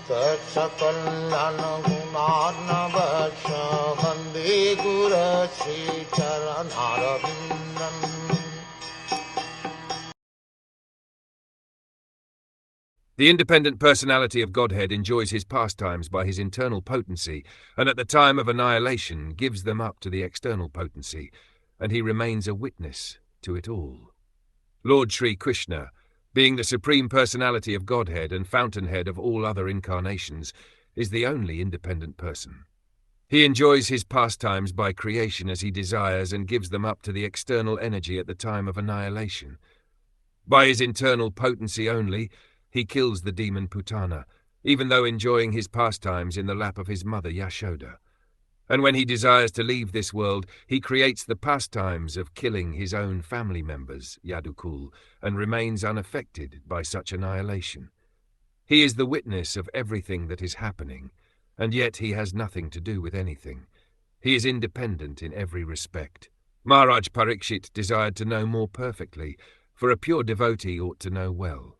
Sakal Gunar Vande Guru Sri Charanaravindan. The independent personality of Godhead enjoys his pastimes by his internal potency, and at the time of annihilation gives them up to the external potency, and he remains a witness to it all. Lord Sri Krishna, being the supreme personality of Godhead and fountainhead of all other incarnations, is the only independent person. He enjoys his pastimes by creation as he desires and gives them up to the external energy at the time of annihilation. By his internal potency only, he kills the demon Putana, even though enjoying his pastimes in the lap of his mother Yashoda. And when he desires to leave this world, he creates the pastimes of killing his own family members, Yadukul, and remains unaffected by such annihilation. He is the witness of everything that is happening, and yet he has nothing to do with anything. He is independent in every respect. Maharaj Parikshit desired to know more perfectly, for a pure devotee ought to know well.